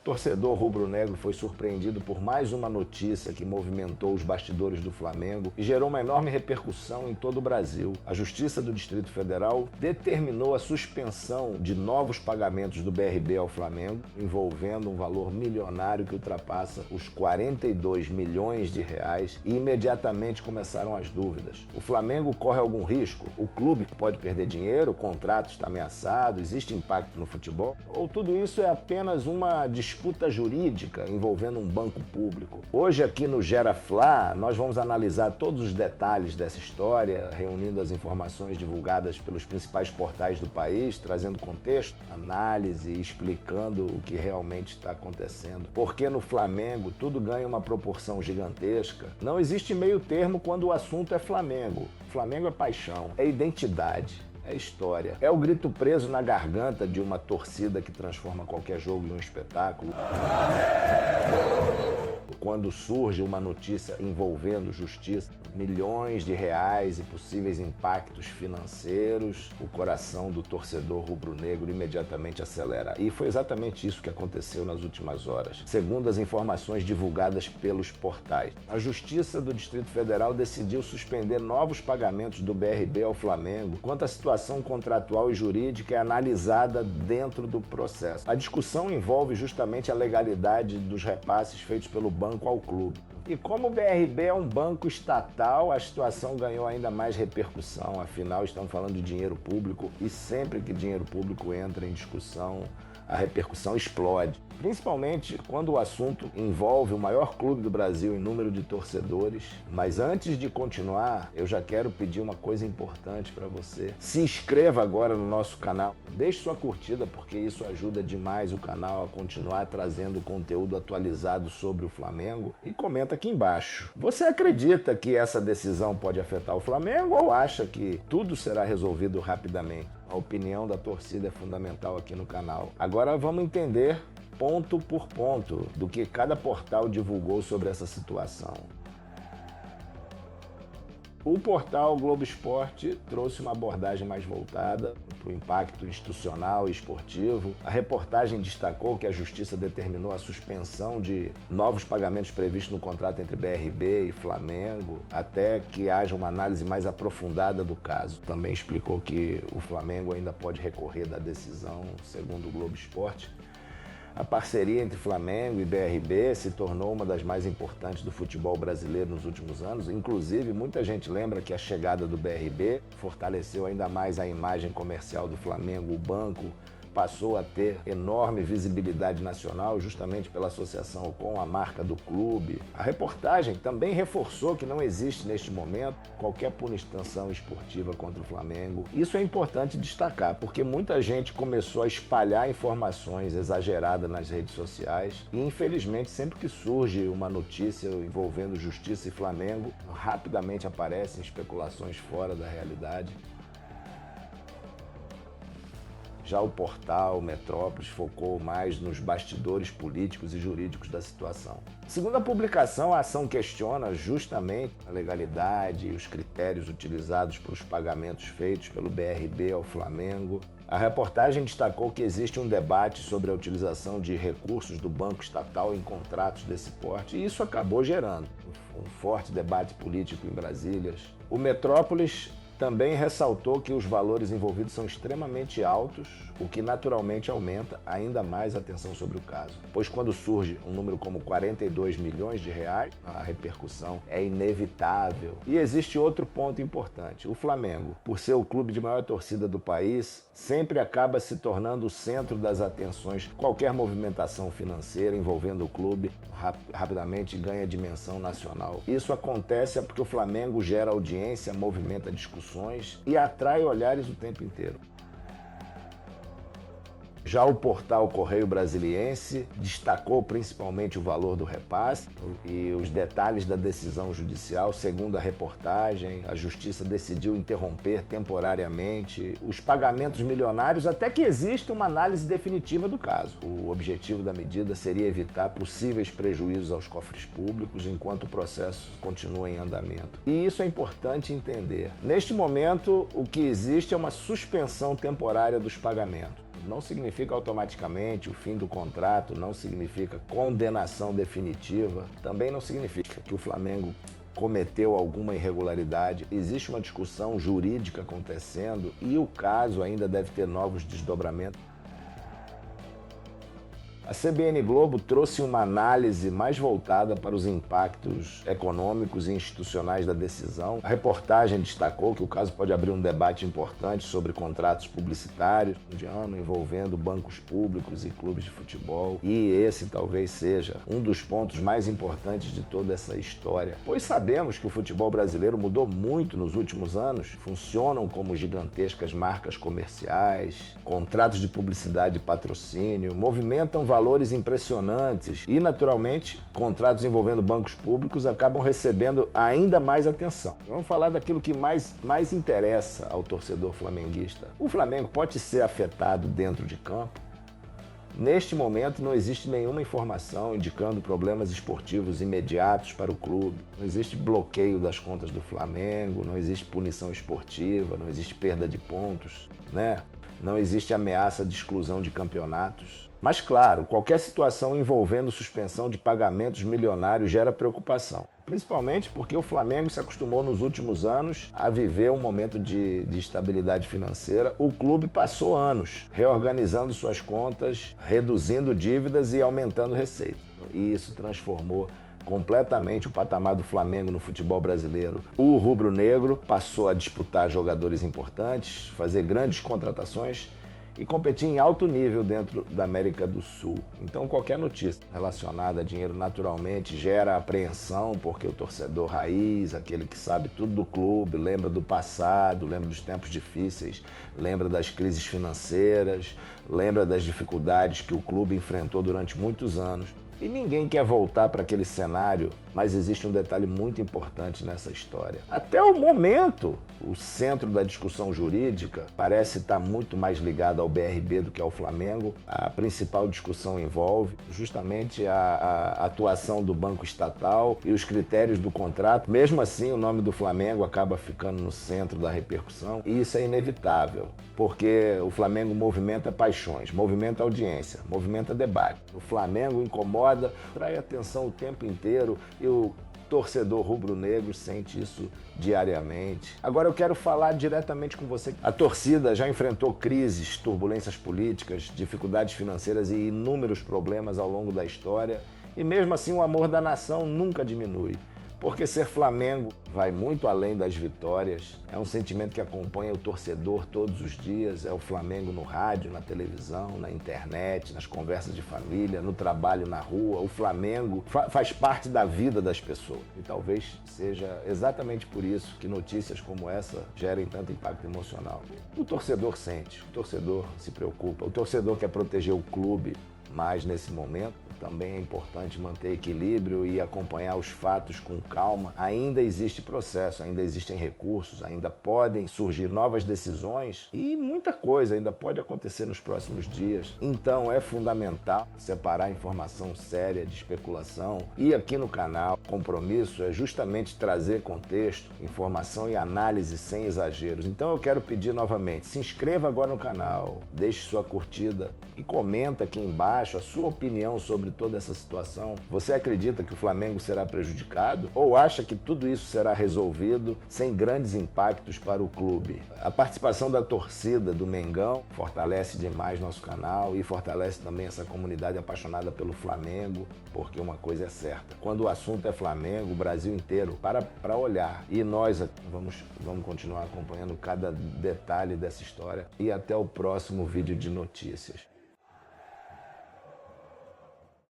Torcedor rubro-negro foi surpreendido por mais uma notícia que movimentou os bastidores do Flamengo e gerou uma enorme repercussão em todo o Brasil. A Justiça do Distrito Federal determinou a suspensão de novos pagamentos do BRB ao Flamengo, envolvendo um valor milionário que ultrapassa os 42 milhões de reais, e imediatamente começaram as dúvidas. O Flamengo corre algum risco? O clube pode perder dinheiro? O contrato está ameaçado? Existe impacto no futebol? Ou tudo isso é apenas uma disputa jurídica envolvendo um banco público? Hoje aqui no Gera Fla, nós vamos analisar todos os detalhes dessa história, reunindo as informações divulgadas pelos principais portais do país, trazendo contexto, análise e explicando o que realmente está acontecendo. Porque no Flamengo tudo ganha uma proporção gigantesca. Não existe meio termo quando o assunto é Flamengo. Flamengo é paixão, é identidade. É história. É o grito preso na garganta de uma torcida que transforma qualquer jogo em um espetáculo. Quando surge uma notícia envolvendo justiça, milhões de reais e possíveis impactos financeiros, o coração do torcedor rubro-negro imediatamente acelera. E foi exatamente isso que aconteceu nas últimas horas. Segundo as informações divulgadas pelos portais, a Justiça do Distrito Federal decidiu suspender novos pagamentos do BRB ao Flamengo, enquanto a situação contratual e jurídica é analisada dentro do processo. A discussão envolve justamente a legalidade dos repasses feitos pelo banco ao clube. E como o BRB é um banco estatal, a situação ganhou ainda mais repercussão. Afinal, estamos falando de dinheiro público e sempre que dinheiro público entra em discussão, a repercussão explode. Principalmente quando o assunto envolve o maior clube do Brasil em número de torcedores. Mas antes de continuar, eu já quero pedir uma coisa importante para você. Se inscreva agora no nosso canal. Deixe sua curtida, porque isso ajuda demais o canal a continuar trazendo conteúdo atualizado sobre o Flamengo. E comenta aqui embaixo. Você acredita que essa decisão pode afetar o Flamengo ou acha que tudo será resolvido rapidamente? A opinião da torcida é fundamental aqui no canal. Agora vamos entender ponto por ponto do que cada portal divulgou sobre essa situação. O portal Globo Esporte trouxe uma abordagem mais voltada para o impacto institucional e esportivo. A reportagem destacou que a Justiça determinou a suspensão de novos pagamentos previstos no contrato entre BRB e Flamengo, até que haja uma análise mais aprofundada do caso. Também explicou que o Flamengo ainda pode recorrer da decisão, segundo o Globo Esporte. A parceria entre Flamengo e BRB se tornou uma das mais importantes do futebol brasileiro nos últimos anos. Inclusive, muita gente lembra que a chegada do BRB fortaleceu ainda mais a imagem comercial do Flamengo. O banco passou a ter enorme visibilidade nacional justamente pela associação com a marca do clube. A reportagem também reforçou que não existe neste momento qualquer punição esportiva contra o Flamengo. Isso é importante destacar, porque muita gente começou a espalhar informações exageradas nas redes sociais e, infelizmente, sempre que surge uma notícia envolvendo Justiça e Flamengo, rapidamente aparecem especulações fora da realidade. Já o portal Metrópolis focou mais nos bastidores políticos e jurídicos da situação. Segundo a publicação, a ação questiona justamente a legalidade e os critérios utilizados para os pagamentos feitos pelo BRB ao Flamengo. A reportagem destacou que existe um debate sobre a utilização de recursos do banco estatal em contratos desse porte, e isso acabou gerando um forte debate político em Brasília. O Metrópolis também ressaltou que os valores envolvidos são extremamente altos, o que naturalmente aumenta ainda mais a atenção sobre o caso. Pois quando surge um número como 42 milhões de reais, a repercussão é inevitável. E existe outro ponto importante. O Flamengo, por ser o clube de maior torcida do país, sempre acaba se tornando o centro das atenções. Qualquer movimentação financeira envolvendo o clube rapidamente ganha dimensão nacional. Isso acontece porque o Flamengo gera audiência, movimenta discussões e atrai olhares o tempo inteiro. Já o portal Correio Brasiliense destacou principalmente o valor do repasse e os detalhes da decisão judicial. Segundo a reportagem, a Justiça decidiu interromper temporariamente os pagamentos milionários até que exista uma análise definitiva do caso. O objetivo da medida seria evitar possíveis prejuízos aos cofres públicos enquanto o processo continua em andamento. E isso é importante entender. Neste momento, o que existe é uma suspensão temporária dos pagamentos. não significa automaticamente o fim do contrato, não significa condenação definitiva, também não significa que o Flamengo cometeu alguma irregularidade. Existe uma discussão jurídica acontecendo e o caso ainda deve ter novos desdobramentos. A CBN Globo trouxe uma análise mais voltada para os impactos econômicos e institucionais da decisão. A reportagem destacou que o caso pode abrir um debate importante sobre contratos publicitários de ano envolvendo bancos públicos e clubes de futebol. E esse talvez seja um dos pontos mais importantes de toda essa história, pois sabemos que o futebol brasileiro mudou muito nos últimos anos. Funcionam como gigantescas marcas comerciais, contratos de publicidade e patrocínio, movimentam valores impressionantes e, naturalmente, contratos envolvendo bancos públicos acabam recebendo ainda mais atenção. Vamos falar daquilo que mais interessa ao torcedor flamenguista. O Flamengo pode ser afetado dentro de campo? Neste momento não existe nenhuma informação indicando problemas esportivos imediatos para o clube. Não existe bloqueio das contas do Flamengo, não existe punição esportiva, não existe perda de pontos, né? Não existe ameaça de exclusão de campeonatos. Mas, claro, qualquer situação envolvendo suspensão de pagamentos milionários gera preocupação. Principalmente porque o Flamengo se acostumou nos últimos anos a viver um momento de estabilidade financeira. O clube passou anos reorganizando suas contas, reduzindo dívidas e aumentando receita. E isso transformou completamente o patamar do Flamengo no futebol brasileiro. O rubro-negro passou a disputar jogadores importantes, fazer grandes contratações e competir em alto nível dentro da América do Sul. Então qualquer notícia relacionada a dinheiro naturalmente gera apreensão, porque o torcedor raiz, aquele que sabe tudo do clube, lembra do passado, lembra dos tempos difíceis, lembra das crises financeiras, lembra das dificuldades que o clube enfrentou durante muitos anos. E ninguém quer voltar para aquele cenário, mas existe um detalhe muito importante nessa história. Até o momento, o centro da discussão jurídica parece estar muito mais ligado ao BRB do que ao Flamengo. A principal discussão envolve justamente a atuação do banco estatal e os critérios do contrato. Mesmo assim, o nome do Flamengo acaba ficando no centro da repercussão e isso é inevitável, porque o Flamengo movimenta paixões, movimenta audiência, movimenta debate. O Flamengo incomoda, atrai atenção o tempo inteiro e o torcedor rubro-negro sente isso diariamente. Agora eu quero falar diretamente com você. A torcida já enfrentou crises, turbulências políticas, dificuldades financeiras e inúmeros problemas ao longo da história e mesmo assim o amor da nação nunca diminui. Porque ser Flamengo vai muito além das vitórias, é um sentimento que acompanha o torcedor todos os dias, é o Flamengo no rádio, na televisão, na internet, nas conversas de família, no trabalho, na rua. O Flamengo faz parte da vida das pessoas e talvez seja exatamente por isso que notícias como essa gerem tanto impacto emocional. O torcedor sente, o torcedor se preocupa, o torcedor quer proteger o clube, mas nesse momento também é importante manter equilíbrio e acompanhar os fatos com calma. Ainda existe processo, ainda existem recursos, ainda podem surgir novas decisões e muita coisa ainda pode acontecer nos próximos dias. Então é fundamental separar informação séria de especulação. E aqui no canal, o compromisso é justamente trazer contexto, informação e análise sem exageros. Então eu quero pedir novamente, se inscreva agora no canal, deixe sua curtida e comenta aqui embaixo a sua opinião sobre toda essa situação. Você acredita que o Flamengo será prejudicado ou acha que tudo isso será resolvido sem grandes impactos para o clube? A participação da torcida do Mengão fortalece demais nosso canal e fortalece também essa comunidade apaixonada pelo Flamengo, porque uma coisa é certa, quando o assunto é Flamengo, o Brasil inteiro para olhar e nós vamos continuar acompanhando cada detalhe dessa história e até o próximo vídeo de notícias.